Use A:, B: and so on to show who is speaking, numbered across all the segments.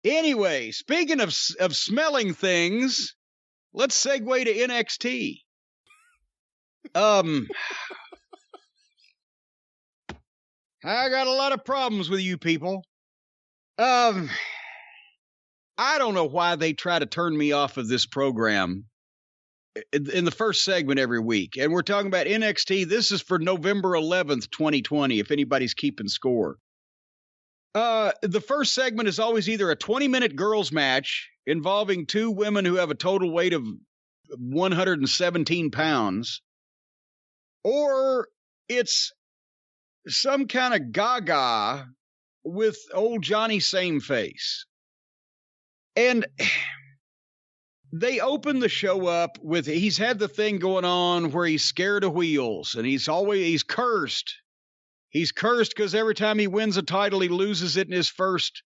A: Anyway, speaking of smelling things, let's segue to NXT. I got a lot of problems with you people. I don't know why they try to turn me off of this program in the first segment every week. And we're talking about NXT. This is for November 11th, 2020, if anybody's keeping score. The first segment is always either a 20-minute girls match involving two women who have a total weight of 117 pounds, or it's some kind of gaga with old Johnny Sameface. And they open the show up with, he's had the thing going on where he's scared of wheels, and he's cursed. He's cursed because every time he wins a title, he loses it in his first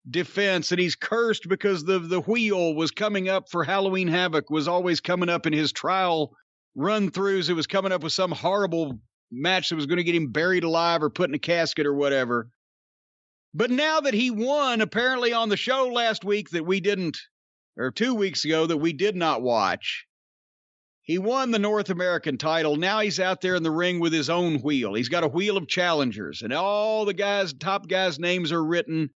A: defense, and he's cursed because the wheel was coming up for Halloween Havoc, was always coming up in his trial run-throughs. It was coming up with some horrible match that was going to get him buried alive or put in a casket or whatever. But now that he won, apparently on the show last week that we didn't, or 2 weeks ago that we did not watch, he won the North American title. Now he's out there in the ring with his own wheel. He's got a wheel of challengers, and all the guys, top guys' names are written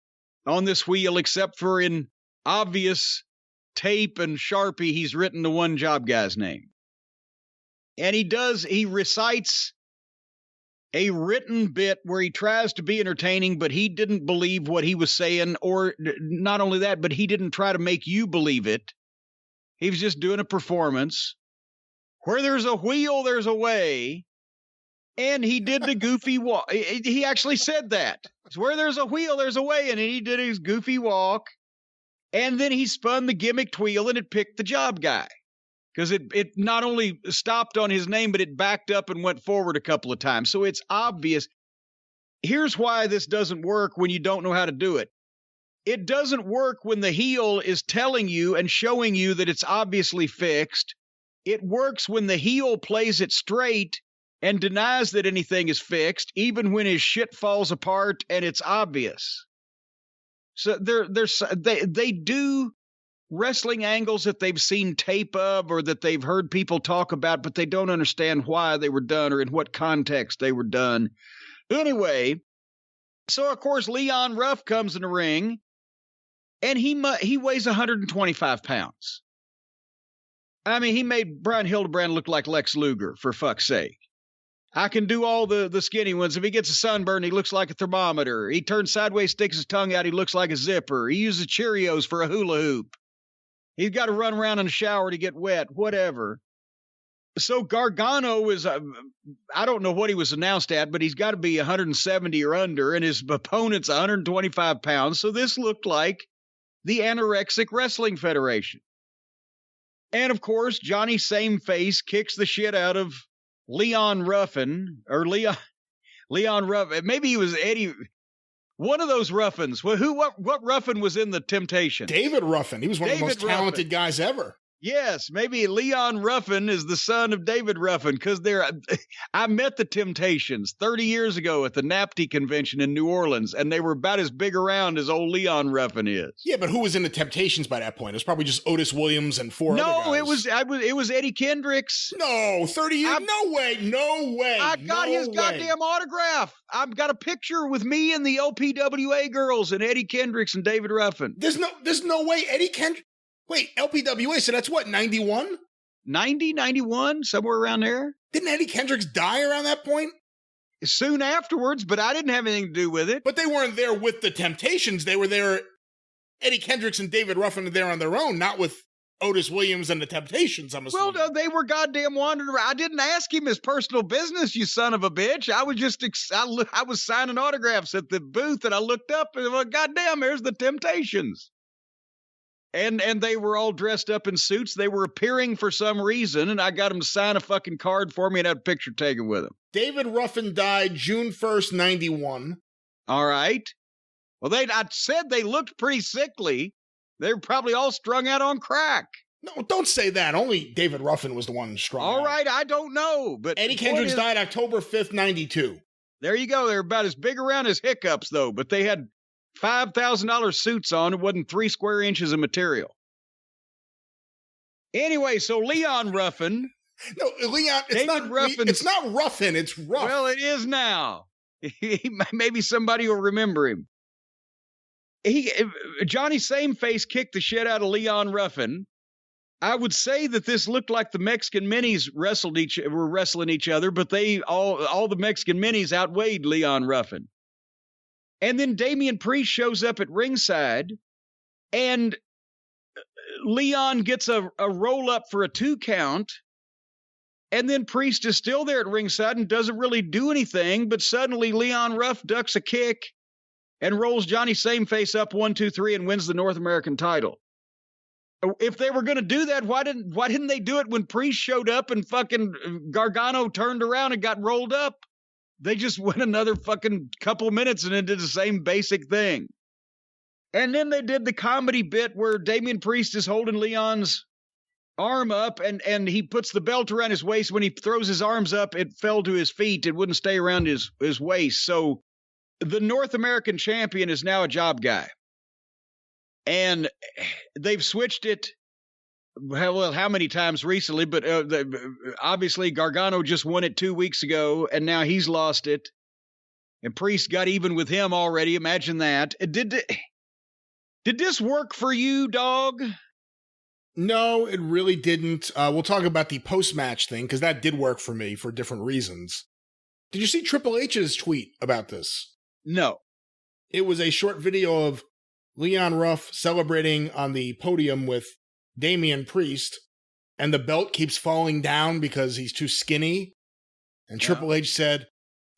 A: on this wheel, except for in obvious tape and Sharpie, he's written the one job guy's name. And he recites a written bit where he tries to be entertaining, but he didn't believe what he was saying, or not only that, but he didn't try to make you believe it. He was just doing a performance. Where there's a wheel, there's a way. And he did the goofy walk. He actually said that. It's where there's a wheel, there's a way. And he did his goofy walk. And then he spun the gimmicked wheel and it picked the job guy. Because it not only stopped on his name, but it backed up and went forward a couple of times. So it's obvious. Here's why this doesn't work when you don't know how to do it. It doesn't work when the heel is telling you and showing you that it's obviously fixed. It works when the heel plays it straight and denies that anything is fixed, even when his shit falls apart and it's obvious. So they do wrestling angles that they've seen tape of or that they've heard people talk about, but they don't understand why they were done or in what context they were done. Anyway, so of course Leon Ruff comes in the ring, and he weighs 125 pounds. I mean, he made Brian Hildebrand look like Lex Luger, for fuck's sake. I can do all the skinny ones. If he gets a sunburn, he looks like a thermometer. He turns sideways, sticks his tongue out, he looks like a zipper. He uses Cheerios for a hula hoop. He's got to run around in the shower to get wet, whatever. So Gargano is, I don't know what he was announced at, but he's got to be 170 or under, and his opponent's 125 pounds. So this looked like the Anorexic Wrestling Federation. And, of course, Johnny Sameface kicks the shit out of Leon Ruffin. Maybe he was Eddie. One of those Ruffins. What Ruffin was in the Temptation?
B: David Ruffin. He was one of the most talented guys ever.
A: Yes, maybe Leon Ruffin is the son of David Ruffin, because I met the Temptations 30 years ago at the NAPTI convention in New Orleans, and they were about as big around as old Leon Ruffin is.
B: Yeah, but who was in the Temptations by that point? It was probably just Otis Williams and four other guys.
A: No, it was Eddie Kendricks.
B: No, 30 years? No way.
A: I got his goddamn autograph. I've got a picture with me and the LPWA girls and Eddie Kendricks and David Ruffin.
B: There's no way Eddie Kendricks. Wait, LPWA, so that's what, 91?
A: 90, 91, somewhere around there.
B: Didn't Eddie Kendricks die around that point?
A: Soon afterwards, but I didn't have anything to do with it.
B: But they weren't there with the Temptations. They were there, Eddie Kendricks and David Ruffin are there on their own, not with Otis Williams and the Temptations, I'm assuming.
A: Well, no, they were goddamn wandering around. I didn't ask him his personal business, you son of a bitch. I was just, I was signing autographs at the booth, and I looked up, and well, goddamn, there's the Temptations. And they were all dressed up in suits. They were appearing for some reason, and I got them to sign a fucking card for me and had a picture taken with them.
B: David Ruffin died June 1st, 91.
A: All right. Well, I said they looked pretty sickly. They were probably all strung out on crack.
B: No, don't say that. Only David Ruffin was the one strung out.
A: All right, I don't know. But
B: Eddie Kendricks died October 5th, 92.
A: There you go. They're about as big around as hiccups, though. But they had $5,000 suits on. It wasn't 3 square inches of material. Anyway, so Leon Ruffin.
B: No, Leon, it's not Ruffin, it's Ruff.
A: Well, it is now. Maybe somebody will remember him. Johnny Sameface kicked the shit out of Leon Ruffin. I would say that this looked like the Mexican minis were wrestling each other, but all the Mexican minis outweighed Leon Ruffin. And then Damian Priest shows up at ringside, and Leon gets a roll up for a 2 count. And then Priest is still there at ringside and doesn't really do anything, but suddenly Leon Ruff ducks a kick and rolls Johnny Sameface up 1, 2, 3 and wins the North American title. If they were going to do that, why didn't they do it when Priest showed up and fucking Gargano turned around and got rolled up? They just went another fucking couple minutes and then did the same basic thing. And then they did the comedy bit where Damian Priest is holding Leon's arm up and he puts the belt around his waist. When he throws his arms up, it fell to his feet. It wouldn't stay around his waist. So the North American champion is now a job guy. And they've switched it, well, how many times recently, but obviously Gargano just won it 2 weeks ago, and now he's lost it. And Priest got even with him already. Imagine that. Did this work for you, dog?
B: No, it really didn't. We'll talk about the post-match thing, because that did work for me for different reasons. Did you see Triple H's tweet about this?
A: No.
B: It was a short video of Leon Ruff celebrating on the podium with Damian Priest, and the belt keeps falling down because he's too skinny. And Triple H said,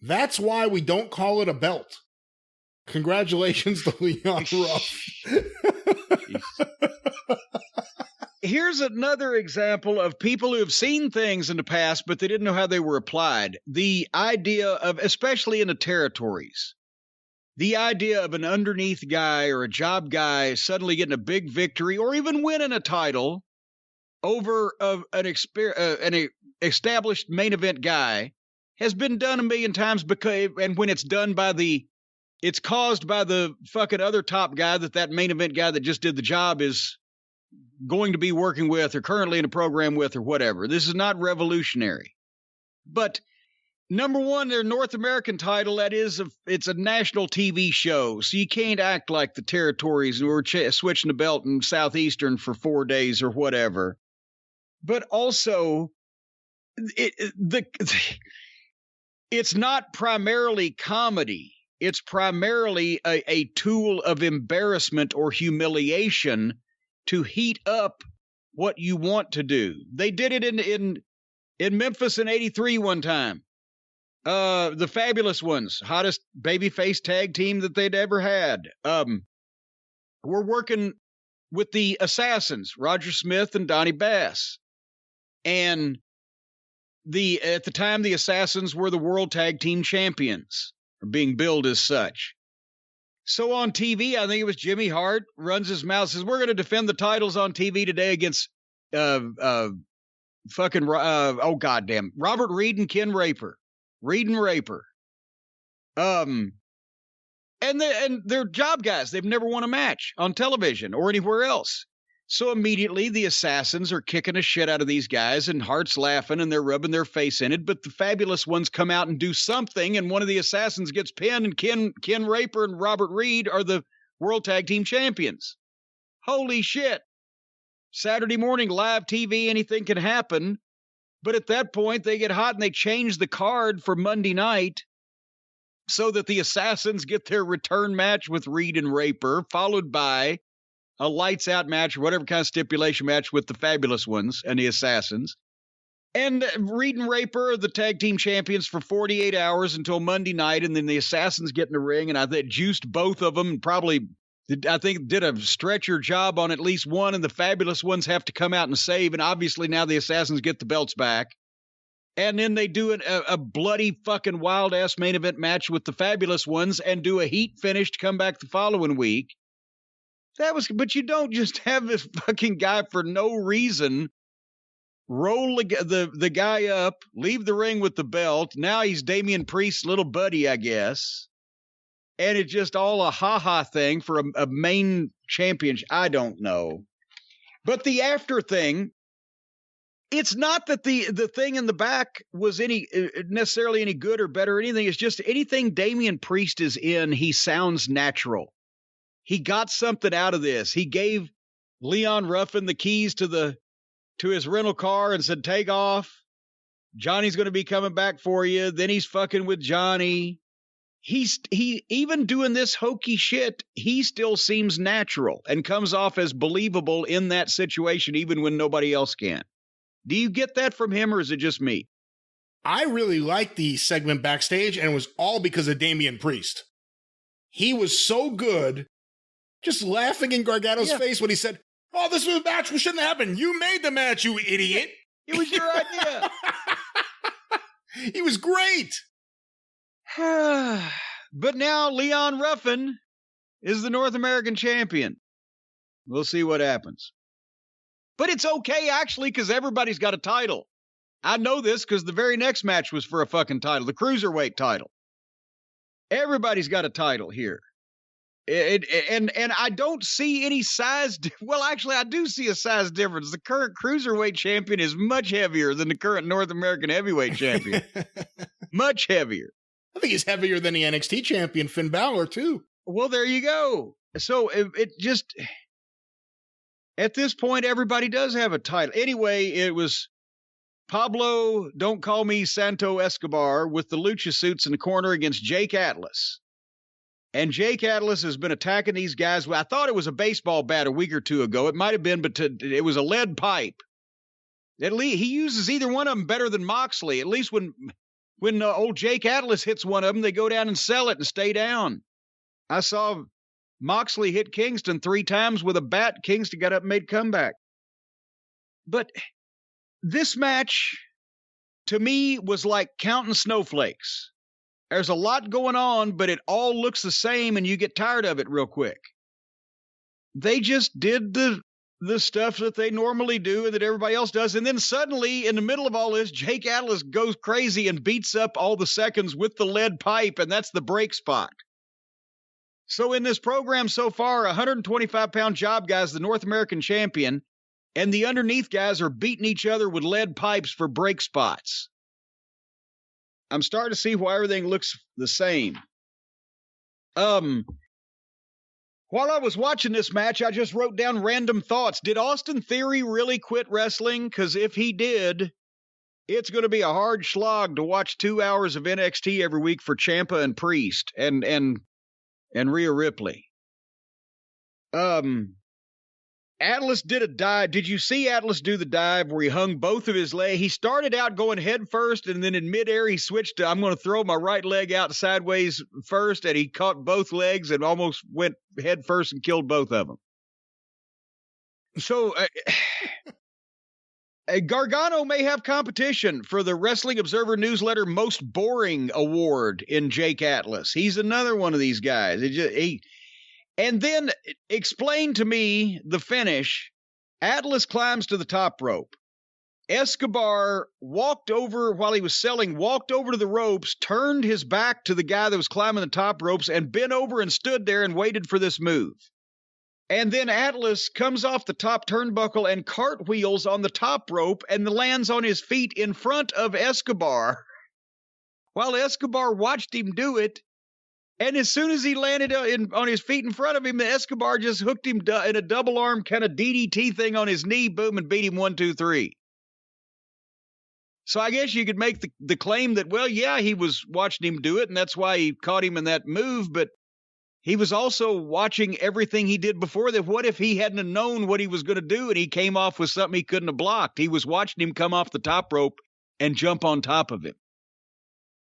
B: "That's why we don't call it a belt. Congratulations to Leon Ruff."
A: Here's another example of people who have seen things in the past, but they didn't know how they were applied. The idea of, especially in the territories, the idea of an underneath guy or a job guy suddenly getting a big victory or even winning a title over an established main event guy has been done a million times, and when it's done it's caused by the fucking other top guy that main event guy that just did the job is going to be working with or currently in a program with or whatever. This is not revolutionary. But number one, their North American title, it's a national TV show, so you can't act like the territories and we're switching the belt in Southeastern for 4 days or whatever. But also, it's not primarily comedy. It's primarily a tool of embarrassment or humiliation to heat up what you want to do. They did it in Memphis in '83 one time. The Fabulous Ones, hottest babyface tag team that they'd ever had. We're working with the Assassins, Roger Smith and Donnie Bass. And at the time, the Assassins were the World Tag Team Champions, or being billed as such. So on TV, I think it was Jimmy Hart runs his mouth, says, "We're going to defend the titles on TV today against Robert Reed and Ken Raper. Reed and Raper. And they're job guys. They've never won a match on television or anywhere else. So immediately the Assassins are kicking a shit out of these guys, and Hart's laughing and they're rubbing their face in it. But the Fabulous Ones come out and do something, and one of the Assassins gets pinned, and Ken Raper and Robert Reed are the World Tag Team Champions. Holy shit. Saturday morning, live TV, anything can happen. But at that point, they get hot and they change the card for Monday night so that the Assassins get their return match with Reed and Raper, followed by a lights out match or whatever kind of stipulation match with the Fabulous Ones and the Assassins. And Reed and Raper are the tag team champions for 48 hours until Monday night. And then the Assassins get in the ring, and I think juiced both of them, and probably, I think, did a stretcher job on at least one, and the Fabulous Ones have to come out and save. And obviously now the Assassins get the belts back. And then they do a bloody fucking wild ass main event match with the Fabulous Ones and do a heat finish to come back the following week. But you don't just have this fucking guy for no reason roll the guy up, leave the ring with the belt. Now he's Damian Priest's little buddy, I guess. and it's just all a ha-ha thing for a main championship. I don't know. But the after thing, it's not that the thing in the back was necessarily any good or better or anything. It's just anything Damian Priest is in, he sounds natural. He got something out of this. He gave Leon Ruffin the keys to his rental car and said, take off. Johnny's going to be coming back for you. Then he's fucking with Johnny. He even doing this hokey shit, he still seems natural and comes off as believable in that situation, even when nobody else can. Do you get that from him, or is it just me?
B: I really liked the segment backstage, and it was all because of Damian Priest. He was so good, just laughing in Gargano's face when he said, oh, this was a match we shouldn't have happened. You made the match, you idiot.
A: It was your idea.
B: He was great.
A: But now Leon Ruffin is the North American champion. We'll see what happens. But it's okay, actually, because everybody's got a title. I know this because the very next match was for a fucking title, the Cruiserweight title. Everybody's got a title here. And I don't see any size. Well, actually, I do see a size difference. The current Cruiserweight champion is much heavier than the current North American Heavyweight champion. Much heavier.
B: I think he's heavier than the NXT champion, Finn Balor, too.
A: Well, there you go. So it just... At this point, everybody does have a title. Anyway, it was Pablo, don't call me Santo Escobar, with the lucha suits in the corner against Jake Atlas. And Jake Atlas has been attacking these guys. Well, I thought it was a baseball bat a week or two ago. It might have been, but it was a lead pipe. At least he uses either one of them better than Moxley. At least when old Jake Atlas hits one of them, they go down and sell it and stay down. I saw Moxley hit Kingston 3 times with a bat. Kingston got up and made comeback. But this match, to me, was like counting snowflakes. There's a lot going on, but it all looks the same, and you get tired of it real quick. They just did the stuff that they normally do and that everybody else does, and then suddenly, in the middle of all this, Jake Atlas goes crazy and beats up all the seconds with the lead pipe, and that's the break spot. So in this program so far, 125-pound job guy's the North American champion, and the underneath guys are beating each other with lead pipes for break spots. I'm starting to see why everything looks the same. While I was watching this match, I just wrote down random thoughts. Did Austin Theory really quit wrestling? Because if he did, it's going to be a hard slog to watch 2 hours of NXT every week for Ciampa and Priest and Rhea Ripley. Atlas did a dive. Did you see Atlas do the dive where he hung both of his legs? He started out going head first, and then in midair he switched to, I'm going to throw my right leg out sideways first, and he caught both legs and almost went head first and killed both of them. So Gargano may have competition for the Wrestling Observer Newsletter Most Boring Award in Jake Atlas. He's another one of these guys. And then explain to me the finish. Atlas climbs to the top rope. Escobar walked over while he was selling, walked over to the ropes, turned his back to the guy that was climbing the top ropes, and bent over and stood there and waited for this move. And then Atlas comes off the top turnbuckle and cartwheels on the top rope and lands on his feet in front of Escobar. While Escobar watched him do it, and as soon as he landed on his feet in front of him, Escobar just hooked him in a double arm kind of DDT thing on his knee, boom, and beat him 1, 2, 3. So I guess you could make the claim that, well, yeah, he was watching him do it, and that's why he caught him in that move, but he was also watching everything he did before that. What if he hadn't have known what he was going to do and he came off with something he couldn't have blocked? He was watching him come off the top rope and jump on top of him.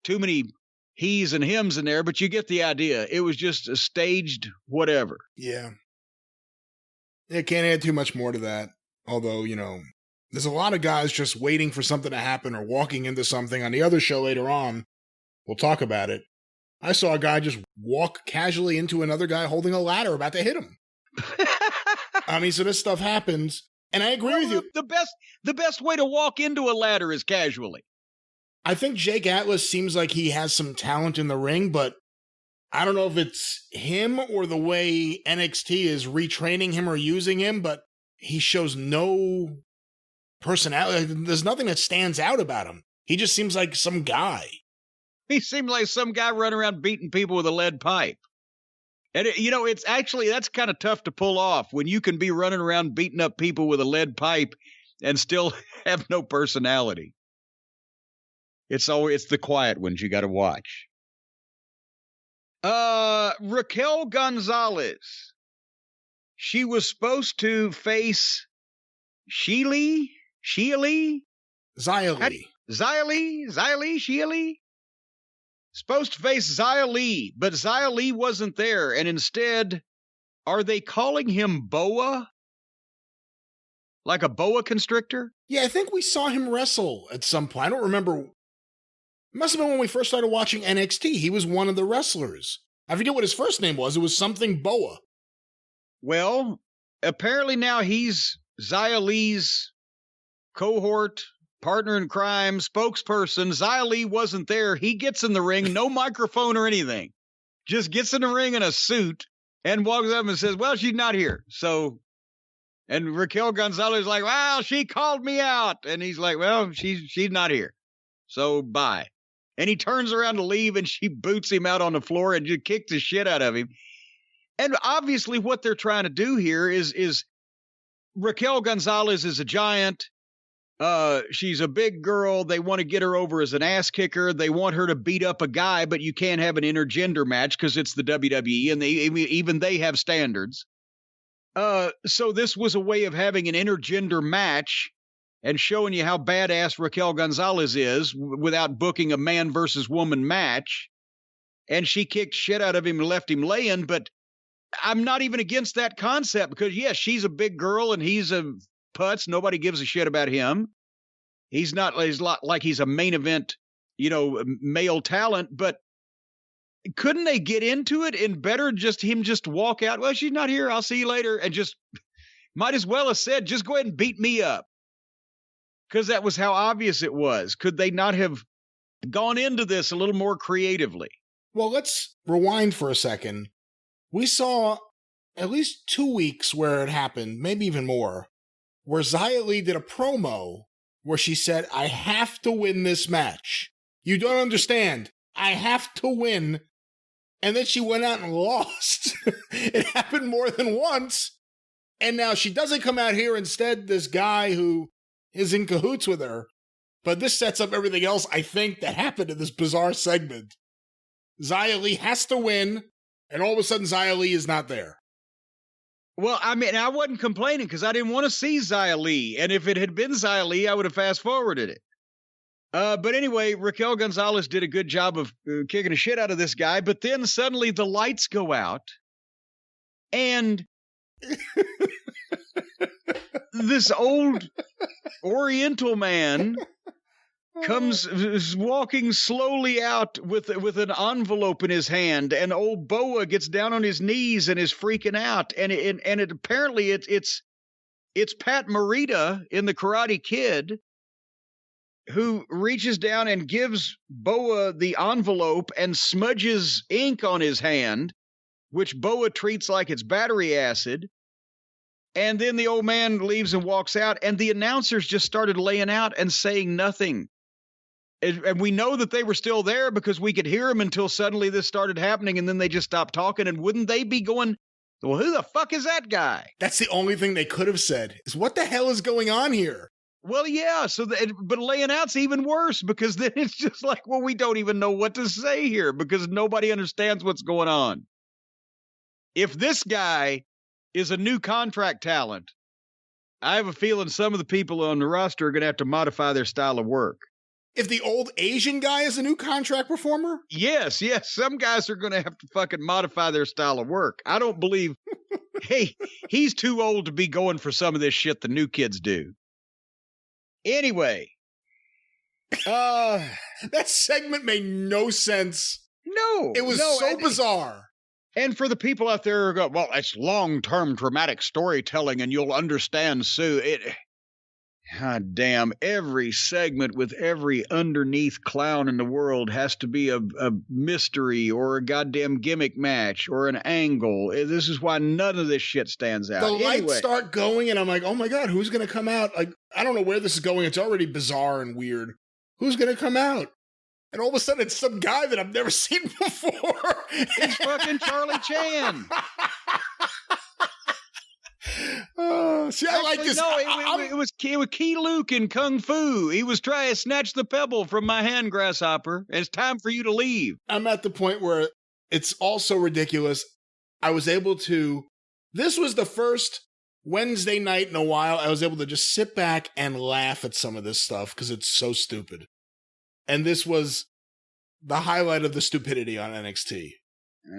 A: Too many he's and hims in there, but you get the idea. It was just a staged whatever.
B: Yeah. It can't add too much more to that. Although, there's a lot of guys just waiting for something to happen or walking into something. On the other show later on, we'll talk about it. I saw a guy just walk casually into another guy holding a ladder about to hit him. So this stuff happens. And I agree with you.
A: The best way to walk into a ladder is casually.
B: I think Jake Atlas seems like he has some talent in the ring, but I don't know if it's him or the way NXT is retraining him or using him, but he shows no personality. There's nothing that stands out about him. He just seems like some guy.
A: He seemed like some guy running around beating people with a lead pipe. And, it's actually, that's kind of tough to pull off when you can be running around beating up people with a lead pipe and still have no personality. It's the quiet ones you got to watch. Raquel Gonzalez. She was supposed to face Xia Li? Supposed to face Xia Li, but Xia Li wasn't there, and instead, are they calling him Boa? Like a boa constrictor?
B: Yeah, I think we saw him wrestle at some point. I don't remember. It must have been when we first started watching NXT. He was one of the wrestlers. I forget what his first name was. It was something Boa.
A: Well, apparently now he's Xia Li's cohort, partner in crime, spokesperson. Xia Li wasn't there. He gets in the ring, no microphone or anything. Just gets in the ring in a suit and walks up and says, well, she's not here. So, and Raquel Gonzalez is like, well, she called me out. And he's like, well, she's not here. So bye. And he turns around to leave and she boots him out on the floor and just kicks the shit out of him. And obviously what they're trying to do here is Raquel Gonzalez is a giant. She's a big girl. They want to get her over as an ass kicker. They want her to beat up a guy, but you can't have an intergender match because it's the WWE and even they have standards. So this was a way of having an intergender match and showing you how badass Raquel Gonzalez is without booking a man versus woman match. And she kicked shit out of him and left him laying, but I'm not even against that concept because, yes, she's a big girl and he's a putz. Nobody gives a shit about him. He's not like he's a main event, male talent, but couldn't they get into it and better just walk out? Well, she's not here. I'll see you later. And just might as well have said, just go ahead and beat me up. Because that was how obvious it was. Could they not have gone into this a little more creatively?
B: Well, let's rewind for a second. We saw at least 2 weeks where it happened, maybe even more, where Xia Li did a promo where she said, I have to win this match. You don't understand. I have to win. And then she went out and lost. It happened more than once. And now she doesn't come out here. Instead, this guy who is in cahoots with her. But this sets up everything else, I think, that happened in this bizarre segment. Xia Li has to win, and all of a sudden Xia Li is not there.
A: Well, I mean, I wasn't complaining because I didn't want to see Xia Li. And if it had been Xia Li, I would have fast-forwarded it. But anyway, Raquel Gonzalez did a good job of kicking the shit out of this guy. But then suddenly the lights go out. And this old Oriental man comes walking slowly out with an envelope in his hand, and old Boa gets down on his knees and is freaking out. And it apparently it's Pat Morita in the Karate Kid who reaches down and gives Boa the envelope and smudges ink on his hand, which Boa treats like it's battery acid. And then the old man leaves and walks out, and the announcers just started laying out and saying nothing. And we know that they were still there because we could hear them until suddenly this started happening, and then they just stopped talking. And wouldn't they be going, well, who the fuck is that guy?
B: That's the only thing they could have said, is what the hell is going on here?
A: Well, yeah, but laying out's even worse because then it's just like, well, we don't even know what to say here because nobody understands what's going on. If this guy is a new contract talent, I have a feeling some of the people on the roster are going to have to modify their style of work.
B: If the old Asian guy is a new contract performer?
A: Yes. Some guys are going to have to fucking modify their style of work. I don't believe, hey, he's too old to be going for some of this shit the new kids do. Anyway.
B: That segment made no sense.
A: No.
B: It was so bizarre.
A: And for the people out there who go, well, it's long-term dramatic storytelling and you'll understand Sue. God damn, every segment with every underneath clown in the world has to be a mystery or a goddamn gimmick match or an angle. This is why none of this shit stands out.
B: The lights start going, and I'm like, oh my God, who's going to come out? Like, I don't know where this is going. It's already bizarre and weird. Who's going to come out? And all of a sudden, it's some guy that I've never seen before.
A: It's fucking Charlie Chan.
B: See, I like this.
A: No, it was Key Luke in Kung Fu. He was trying to snatch the pebble from my hand, Grasshopper. It's time for you to leave.
B: I'm at the point where it's all so ridiculous. I was able to. This was the first Wednesday night in a while I was able to just sit back and laugh at some of this stuff because it's so stupid. And this was the highlight of the stupidity on NXT.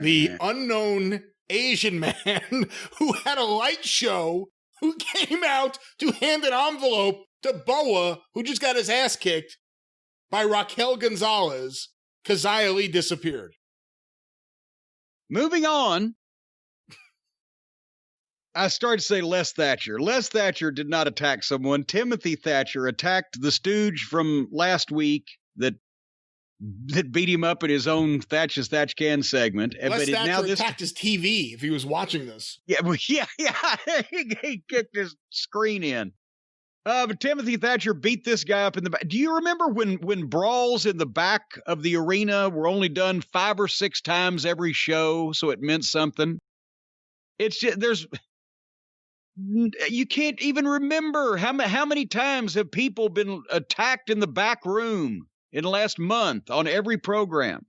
B: The unknown Asian man who had a light show who came out to hand an envelope to Boa, who just got his ass kicked by Raquel Gonzalez because Xia Li disappeared.
A: Moving on. I started to say Les Thatcher. Les Thatcher did not attack someone. Timothy Thatcher attacked the stooge from last week that beat him up in his own Thatcher's Thatch Can segment.
B: Les Thatcher attacked his TV if he was watching this.
A: Yeah, well, yeah. He kicked his screen in. But Timothy Thatcher beat this guy up in the back. Do you remember when brawls in the back of the arena were only done 5 or 6 times every show, so it meant something? It's just, you can't even remember how many times have people been attacked in the back room in the last month on every program.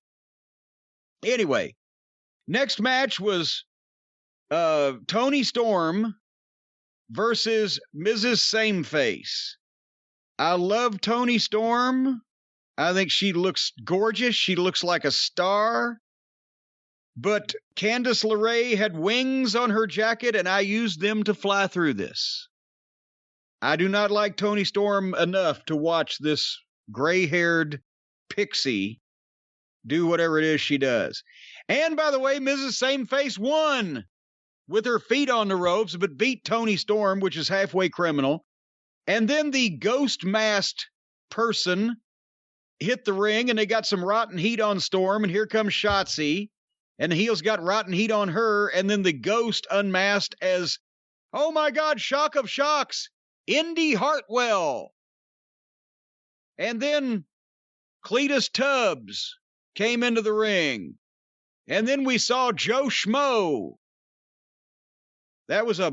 A: Anyway, next match was Toni Storm versus Mrs. Sameface. I love Toni Storm. I think she looks gorgeous. She looks like a star. But Candice LeRae had wings on her jacket, and I used them to fly through this. I do not like Toni Storm enough to watch this gray-haired pixie do whatever it is she does. And by the way, Mrs. Sameface won with her feet on the ropes, but beat Toni Storm, which is halfway criminal. And then the ghost-masked person hit the ring, and they got some rotten heat on Storm, and here comes Shotzi, and the heels got rotten heat on her, and then the ghost unmasked as, oh my God, shock of shocks, Indy Hartwell. And then Cletus Tubbs came into the ring. And then we saw Joe Schmo. That was an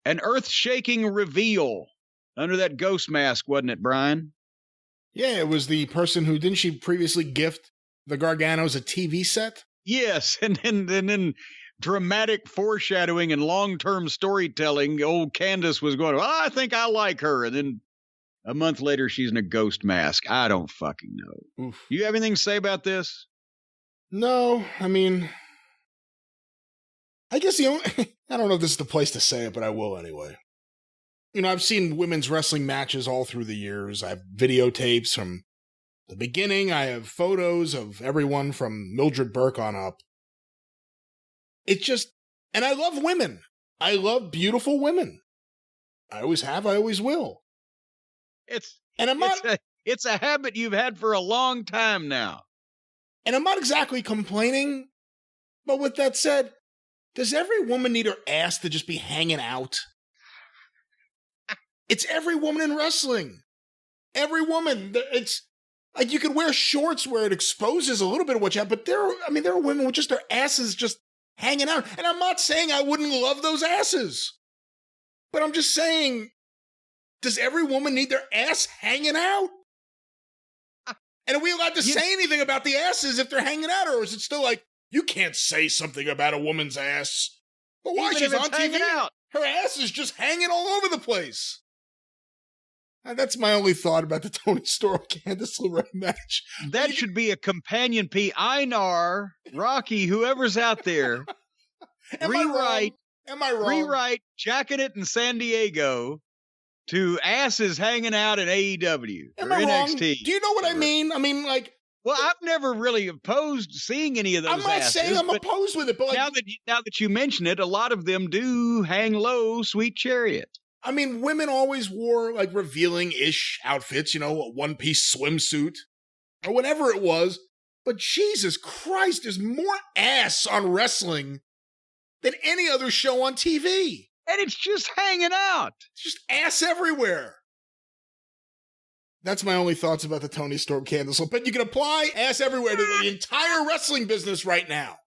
A: earth-shaking reveal under that ghost mask, wasn't it, Brian?
B: Yeah, it was the person who, didn't she previously gift the Garganos a TV set?
A: Yes, and then dramatic foreshadowing and long-term storytelling, old Candice was going, I think I like her. And then a month later, she's in a ghost mask. I don't fucking know. Oof. You have anything to say about this?
B: No, I mean, I guess I don't know if this is the place to say it, but I will anyway. You know, I've seen women's wrestling matches all through the years. I have videotapes from the beginning. I have photos of everyone from Mildred Burke on up. It's just, and I love women. I love beautiful women. I always have, I always will.
A: It's a habit you've had for a long time now.
B: And I'm not exactly complaining, but with that said, does every woman need her ass to just be hanging out? It's every woman in wrestling. Every woman. It's like you could wear shorts where it exposes a little bit of what you have, but there are women with just their asses just hanging out. And I'm not saying I wouldn't love those asses, but I'm just saying, does every woman need their ass hanging out? And are we allowed to say anything about the asses if they're hanging out, or is it still like, you can't say something about a woman's ass? But why? She's on TV. Her ass is just hanging all over the place. And that's my only thought about the Toni Storm Candice LeRae match.
A: That should be a companion piece. Einar, Rocky, whoever's out there, rewrite Jacking It in San Diego to asses hanging out in AEW or NXT.
B: Do you know what I mean? I mean, like,
A: well, I've never really opposed seeing any of those.
B: I'm not saying I'm opposed with it, but like,
A: now that you mention it, a lot of them do hang low, Sweet Chariot.
B: I mean, women always wore like revealing-ish outfits, a one-piece swimsuit or whatever it was. But Jesus Christ, there's more ass on wrestling than any other show on TV.
A: And it's just hanging out.
B: It's just ass everywhere. That's my only thoughts about the Toni Storm Candice. But you can apply ass everywhere to the entire wrestling business right now.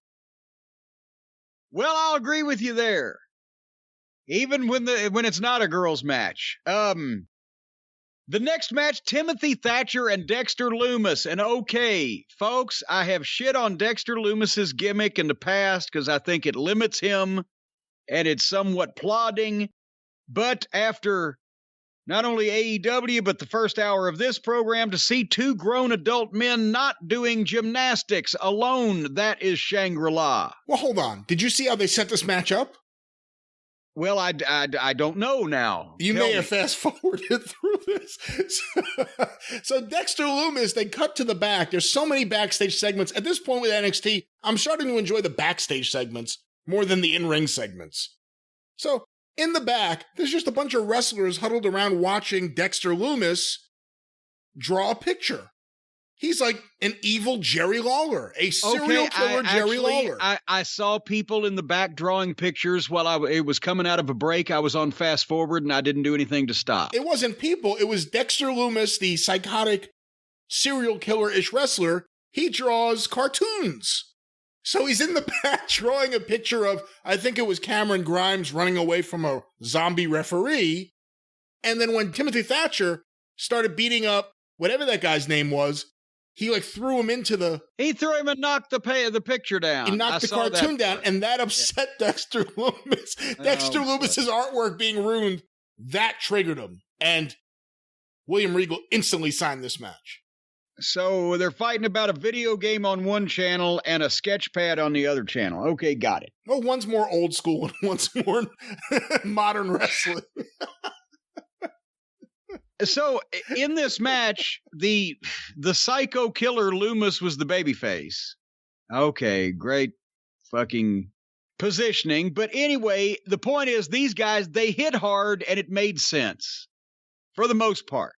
A: Well, I'll agree with you there. Even when it's not a girls' match. The next match, Timothy Thatcher and Dexter Lumis. And okay, folks, I have shit on Dexter Lumis's gimmick in the past because I think it limits him and it's somewhat plodding. But after not only AEW, but the first hour of this program, to see two grown adult men not doing gymnastics alone, that is Shangri-La.
B: Well, hold on. Did you see how they set this match up?
A: Well, I don't know now.
B: You may have fast-forwarded through this. So Dexter Lumis, they cut to the back. There's so many backstage segments. At this point with NXT, I'm starting to enjoy the backstage segments more than the in-ring segments. So in the back, there's just a bunch of wrestlers huddled around watching Dexter Lumis draw a picture. He's like an evil Jerry Lawler, a serial killer Jerry Lawler.
A: I saw people in the back drawing pictures while it was coming out of a break. I was on fast forward and I didn't do anything to stop.
B: It wasn't people. It was Dexter Lumis, the psychotic serial killer-ish wrestler. He draws cartoons. So he's in the back drawing a picture of, I think it was Cameron Grimes running away from a zombie referee. And then when Timothy Thatcher started beating up whatever that guy's name was, he threw him into the...
A: He threw him and knocked the picture down.
B: He knocked the cartoon down, and that upset Dexter Lumis. Dexter Lumis's artwork being ruined, that triggered him. And William Regal instantly signed this match.
A: So they're fighting about a video game on one channel and a sketch pad on the other channel. Okay, got it.
B: Well, one's more old school and one's more modern wrestling.
A: So in this match, the psycho killer Lumis was the babyface. Okay, great fucking positioning. But anyway, the point is these guys, they hit hard and it made sense for the most part.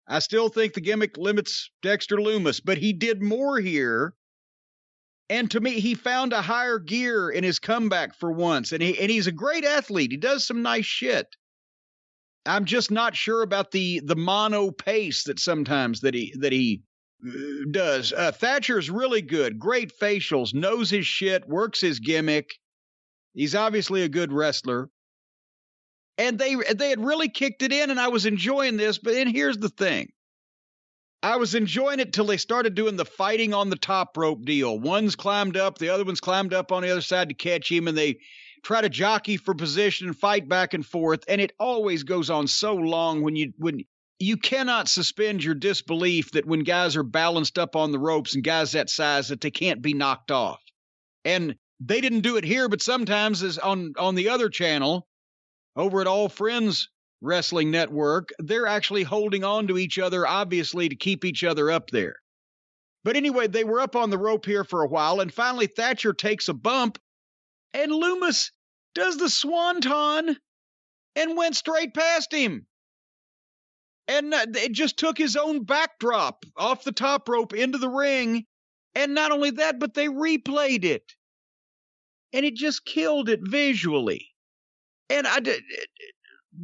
A: I still think the gimmick limits Dexter Lumis, but he did more here. And to me, he found a higher gear in his comeback for once. And he's a great athlete. He does some nice shit. I'm just not sure about the mono pace that sometimes that he does. Thatcher's really good. Great facials, knows his shit, works his gimmick. He's obviously a good wrestler. And they had really kicked it in, and I was enjoying this. But then here's the thing. I was enjoying it till they started doing the fighting on the top rope deal. One's climbed up, the other one's climbed up on the other side to catch him, and they try to jockey for position and fight back and forth. And it always goes on so long when you cannot suspend your disbelief that when guys are balanced up on the ropes and guys that size that they can't be knocked off. And they didn't do it here, but sometimes as on the other channel, over at All Friends Wrestling Network, they're actually holding on to each other, obviously, to keep each other up there. But anyway, they were up on the rope here for a while, and finally Thatcher takes a bump, and Lumis does the swanton and went straight past him. And it just took his own backdrop off the top rope into the ring. And not only that, but they replayed it. And it just killed it visually. And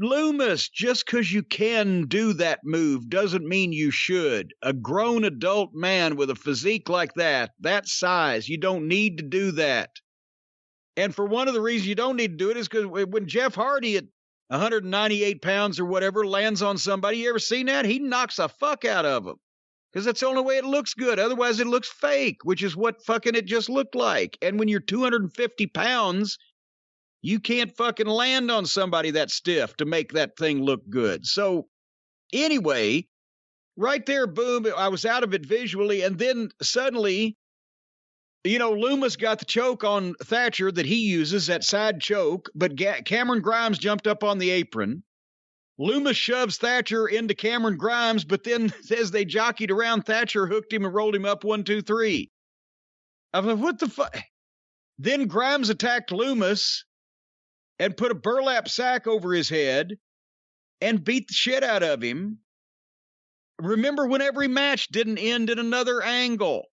A: Lumis, just because you can do that move doesn't mean you should. A grown adult man with a physique like that size, you don't need to do that. And for one of the reasons you don't need to do it is because when Jeff Hardy at 198 pounds or whatever lands on somebody, you ever seen that? He knocks the fuck out of him. Because that's the only way it looks good. Otherwise, it looks fake, which is what fucking it just looked like. And when you're 250 pounds... you can't fucking land on somebody that stiff to make that thing look good. So anyway, right there, boom, I was out of it visually. And then suddenly, Lumis got the choke on Thatcher that he uses, that side choke. But Cameron Grimes jumped up on the apron. Lumis shoves Thatcher into Cameron Grimes. But then as they jockeyed around, Thatcher hooked him and rolled him up 1, 2, 3. I was like, what the fuck? Then Grimes attacked Lumis and put a burlap sack over his head, and beat the shit out of him. Remember when every match didn't end in another angle?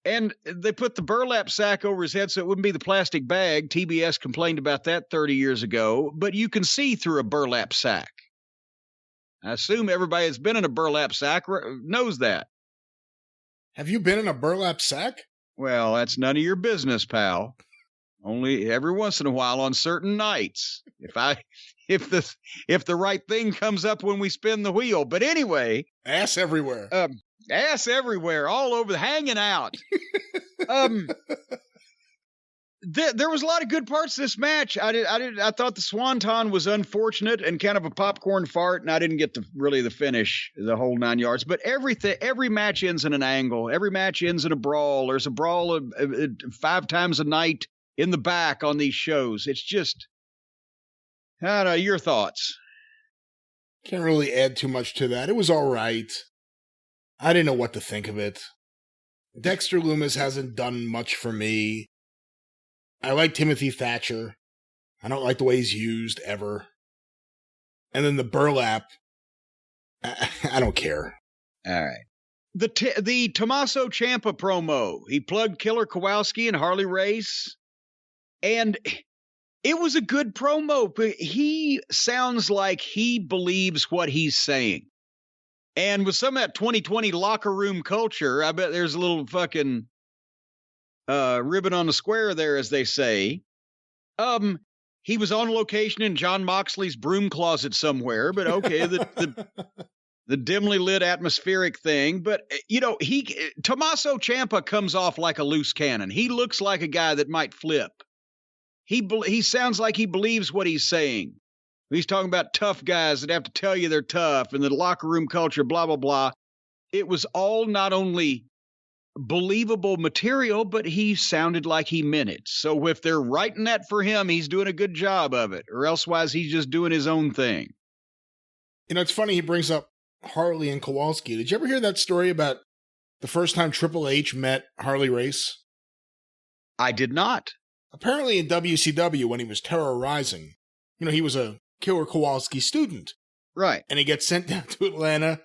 A: And they put the burlap sack over his head so it wouldn't be the plastic bag. TBS complained about that 30 years ago, but you can see through a burlap sack. I assume everybody that's been in a burlap sack knows that.
B: Have you been in a burlap sack?
A: Well, that's none of your business, pal. Only every once in a while on certain nights. If the right thing comes up when we spin the wheel. But anyway,
B: ass everywhere.
A: Ass everywhere, all over, hanging out. There was a lot of good parts of this match. I thought the Swanton was unfortunate and kind of a popcorn fart, and I didn't get the finish, the whole 9 yards. But every match ends in an angle. Every match ends in a brawl. There's a brawl 5 times a night in the back on these shows. It's just, I don't know, your thoughts.
B: Can't really add too much to that. It was all right. I didn't know what to think of it. Dexter Lumis hasn't done much for me. I like Timothy Thatcher. I don't like the way he's used, ever. And then the burlap, I don't care.
A: All right. The Tommaso Ciampa promo, he plugged Killer Kowalski and Harley Race, and it was a good promo, but he sounds like he believes what he's saying. And with some of that 2020 locker room culture, I bet there's a little fucking ribbon on the square there, as they say. He was on location in John Moxley's broom closet somewhere, but okay, the dimly lit atmospheric thing. But, Tommaso Ciampa comes off like a loose cannon. He looks like a guy that might flip. He sounds like he believes what he's saying. He's talking about tough guys that have to tell you they're tough and the locker room culture, blah, blah, blah. It was all not only believable material, but he sounded like he meant it. So if they're writing that for him, he's doing a good job of it, or elsewise he's just doing his own thing.
B: It's funny he brings up Harley and Kowalski. Did you ever hear that story about the first time Triple H met Harley Race?
A: I did not.
B: Apparently in WCW, when he was terrorizing, he was a Killer Kowalski student.
A: Right.
B: And he gets sent down to Atlanta,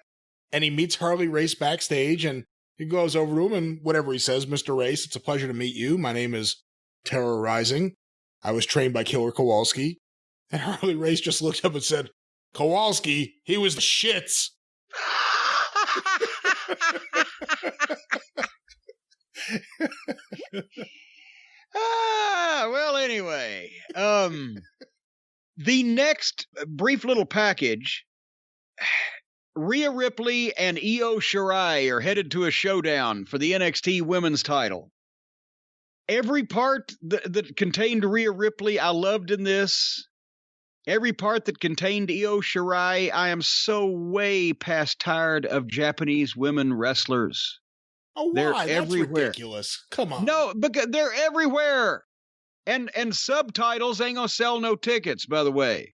B: and he meets Harley Race backstage, and he goes over to him, and whatever he says, Mr. Race, it's a pleasure to meet you. My name is Terrorizing. I was trained by Killer Kowalski. And Harley Race just looked up and said, Kowalski, he was the shits.
A: Well, anyway, the next brief little package, Rhea Ripley and Io Shirai are headed to a showdown for the NXT women's title. Every part that contained Rhea Ripley, I loved in this. Every part that contained Io Shirai, I am so way past tired of Japanese women wrestlers.
B: Oh, why?
A: They're
B: That's
A: everywhere.
B: Ridiculous. Come on.
A: No, because they're everywhere. And subtitles ain't gonna sell no tickets, by the way.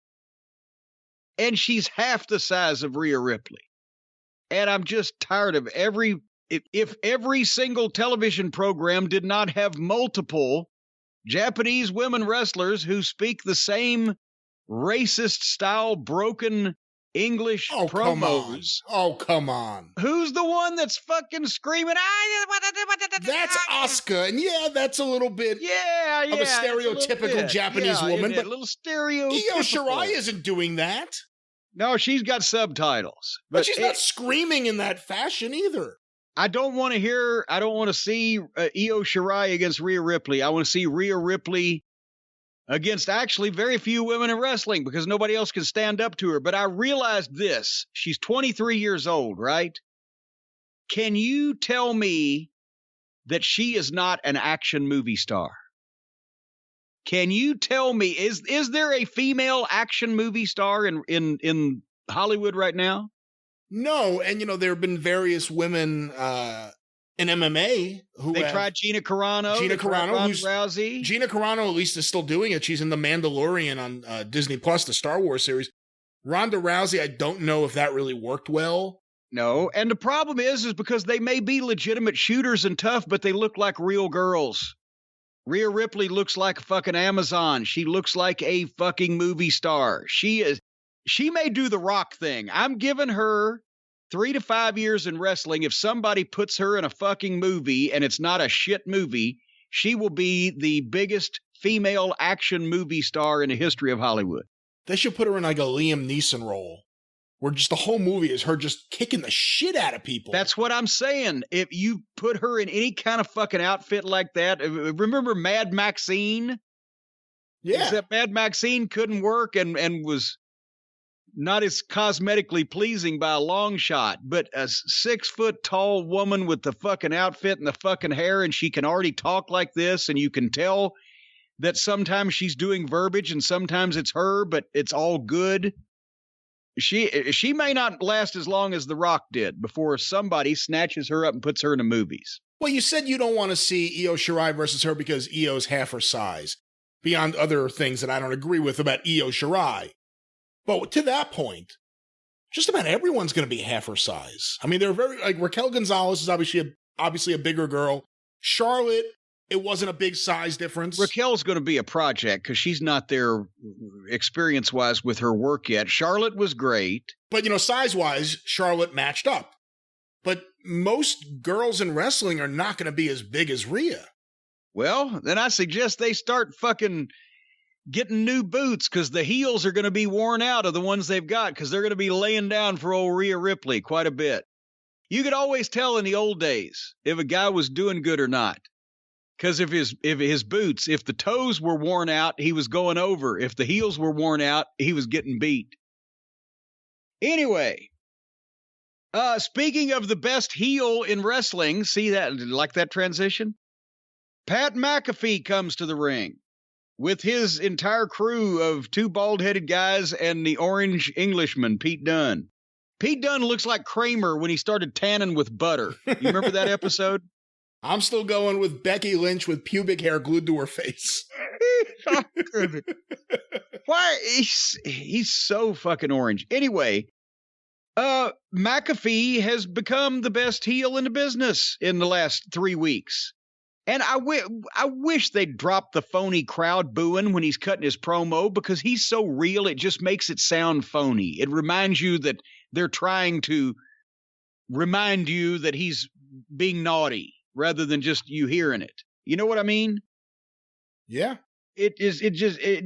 A: And she's half the size of Rhea Ripley. And I'm just tired of if every single television program did not have multiple Japanese women wrestlers who speak the same racist style, broken English promos.
B: Come on.
A: Who's the one that's fucking screaming?
B: That's Asuka, and that's a little bit of a stereotypical Japanese woman, but
A: a little stereotypical.
B: Io Shirai isn't doing that.
A: No, she's got subtitles,
B: but she's not screaming in that fashion either.
A: I don't want to see Io Shirai against Rhea Ripley. I want to see Rhea Ripley against actually very few women in wrestling because nobody else can stand up to her. But I realized this. She's 23 years old, right? Can you tell me that she is not an action movie star? Can you tell me, is there a female action movie star in Hollywood right now?
B: No, and there have been various women in MMA who
A: tried Gina Carano, Rousey.
B: Gina Carano at least is still doing it. She's in The Mandalorian on Disney Plus, the Star Wars series. Ronda Rousey, I don't know if that really worked well.
A: No, and the problem is because they may be legitimate shooters and tough, but they look like real girls. Rhea Ripley looks like a fucking Amazon. She looks like a fucking movie star. She she may do the Rock thing. I'm giving her 3 to 5 years in wrestling. If somebody puts her in a fucking movie and it's not a shit movie, she will be the biggest female action movie star in the history of Hollywood.
B: They should put her in like a Liam Neeson role, where just the whole movie is her just kicking the shit out of people.
A: That's what I'm saying. If you put her in any kind of fucking outfit like that, remember Mad Maxine?
B: Yeah.
A: Except Mad Maxine couldn't work and was not as cosmetically pleasing by a long shot, but a 6 foot tall woman with the fucking outfit and the fucking hair, and she can already talk like this, and you can tell that sometimes she's doing verbiage and sometimes it's her, but it's all good. She may not last as long as The Rock did before somebody snatches her up and puts her in the movies.
B: Well, you said you don't want to see Io Shirai versus her because Io's half her size, beyond other things that I don't agree with about Io Shirai. But to that point, just about everyone's going to be half her size. I mean, they're very, like, Raquel Gonzalez is obviously a bigger girl. Charlotte, it wasn't a big size difference.
A: Raquel's going to be a project because she's not there experience-wise with her work yet. Charlotte was great.
B: But, size-wise, Charlotte matched up. But most girls in wrestling are not going to be as big as Rhea.
A: Well, then I suggest they start fucking getting new boots because the heels are going to be worn out of the ones they've got because they're going to be laying down for old Rhea Ripley quite a bit. You could always tell in the old days if a guy was doing good or not. Because if his boots, if the toes were worn out, he was going over. If the heels were worn out, he was getting beat. Anyway, speaking of the best heel in wrestling, see that, like that transition? Pat McAfee comes to the ring with his entire crew of 2 bald-headed guys and the orange Englishman, Pete Dunne. Pete Dunne looks like Kramer when he started tanning with butter. You remember that episode?
B: I'm still going with Becky Lynch with pubic hair glued to her face.
A: Why? He's so fucking orange. Anyway, McAfee has become the best heel in the business in the last 3 weeks. And I wish they'd drop the phony crowd booing when he's cutting his promo because he's so real, it just makes it sound phony. It reminds you that they're trying to remind you that he's being naughty rather than just you hearing it. You know what I mean?
B: Yeah.
A: It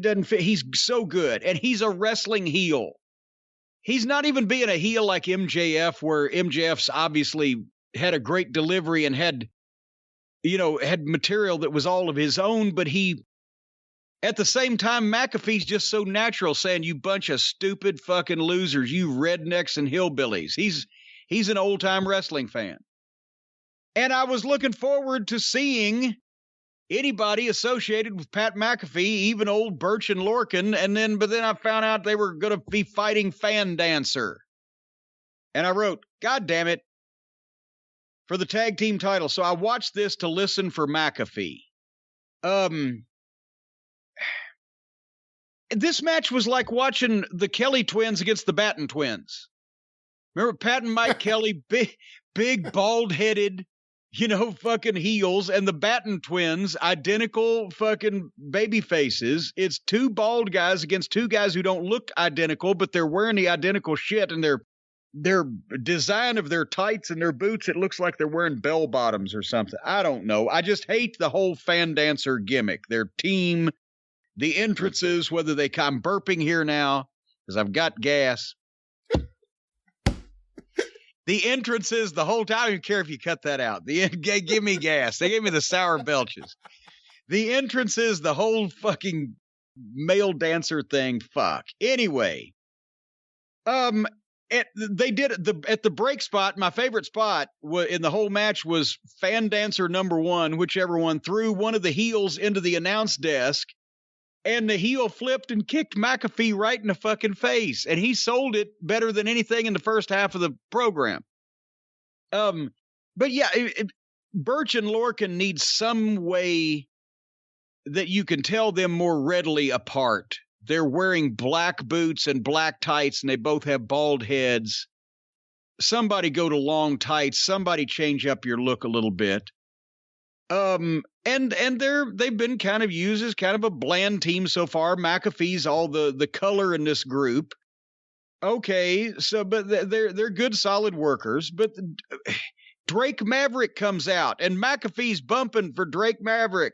A: doesn't fit. He's so good. And he's a wrestling heel. He's not even being a heel like MJF, where MJF's obviously had a great delivery and had material that was all of his own, but at the same time, McAfee's just so natural saying, you bunch of stupid fucking losers, you rednecks and hillbillies. He's an old-time wrestling fan. And I was looking forward to seeing anybody associated with Pat McAfee, even old Birch and Lorcan, but then I found out they were going to be fighting Fan Dancer. And I wrote, God damn it, for the tag team title. So I watched this to listen for McAfee. This match was like watching the Kelly twins against the Batten twins. Remember Pat and Mike Kelly, big bald-headed, fucking heels, and the Batten twins, identical fucking baby faces. It's 2 bald guys against 2 guys who don't look identical, but they're wearing the identical shit, and their design of their tights and their boots, it looks like they're wearing bell bottoms or something. I don't know. I just hate the whole Fan Dancer gimmick. Their team, the entrances, whether I'm burping here now because I've got gas. The entrances the whole time. I don't care if you cut that out. Give me gas. They gave me the sour belches. The entrances, the whole fucking male dancer thing. Fuck. Anyway, they did it at the break spot. My favorite spot in the whole match was Fan Dancer number 1, whichever one, threw one of the heels into the announce desk, and the heel flipped and kicked McAfee right in the fucking face. And he sold it better than anything in the first half of the program. But yeah, Birch and Lorcan need some way that you can tell them more readily apart. They're wearing black boots and black tights, and they both have bald heads. Somebody go to long tights. Somebody change up your look a little bit. And they've been kind of used as kind of a bland team so far. McAfee's all the color in this group. Okay, so but they're good, solid workers. But Drake Maverick comes out, and McAfee's bumping for Drake Maverick,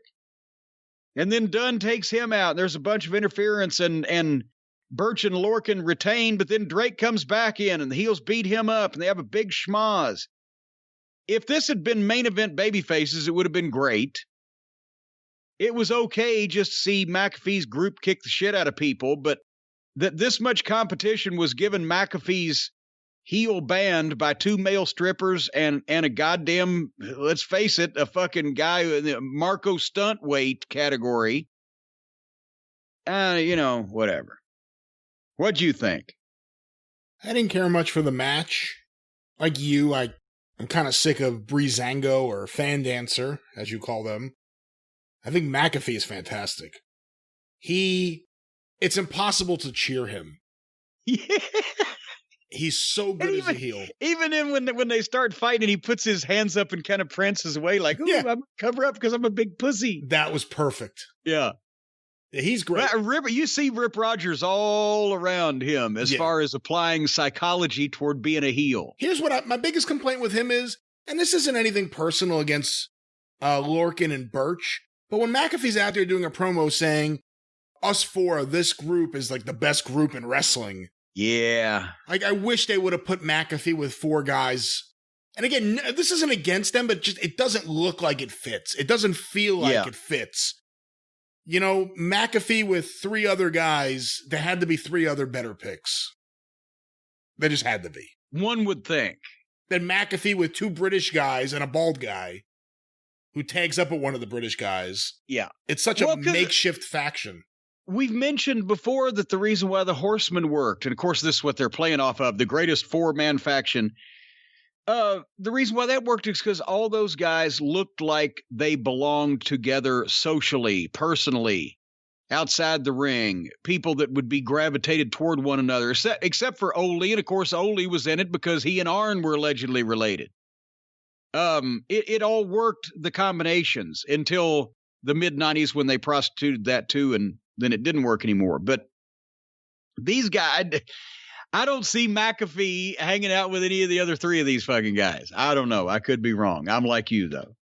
A: and then Dunn takes him out. And there's a bunch of interference, and Birch and Lorcan retain, but then Drake comes back in, and the heels beat him up, and they have a big schmoz. If this had been main event babyfaces, it would have been great. It was okay just to see McAfee's group kick the shit out of people, but that this much competition was given McAfee's heel band by 2 male strippers and a goddamn, let's face it, a fucking guy in the Marco stunt weight category. Whatever. What'd you think?
B: I didn't care much for the match. Like you, I'm kind of sick of Breezango or Fan Dancer, as you call them. I think McAfee is fantastic. It's impossible to cheer him.
A: Yeah.
B: He's so good as a heel.
A: Even when they start fighting, he puts his hands up and kind of prances away like, ooh, I'm cover up because I'm a big pussy.
B: That was perfect.
A: Yeah.
B: He's great.
A: You see Rip Rogers all around him as far as applying psychology toward being a heel.
B: Here's what my biggest complaint with him is, and this isn't anything personal against Lorcan and Birch, but when McAfee's out there doing a promo saying, us four, this group is like the best group in wrestling.
A: Yeah.
B: Like, I wish they would have put McAfee with 4 guys. And again, this isn't against them, but just it doesn't look like it fits. It doesn't feel like it fits. You know, McAfee with 3 other guys, there had to be 3 other better picks. There just had to be.
A: One would think.
B: Then McAfee with 2 British guys and a bald guy who tags up at one of the British guys.
A: Yeah.
B: It's such a makeshift faction.
A: We've mentioned before that the reason why the Horsemen worked, and of course this is what they're playing off of, the greatest 4-man faction, the reason why that worked is because all those guys looked like they belonged together socially, personally, outside the ring, people that would be gravitated toward one another, except for Ole, and of course Ole was in it because he and Arn were allegedly related. It all worked, the combinations, until the mid-90s when they prostituted that too, and then it didn't work anymore. But these guys, I don't see McAfee hanging out with any of the other 3 of these fucking guys. I don't know. I could be wrong. I'm like you, though.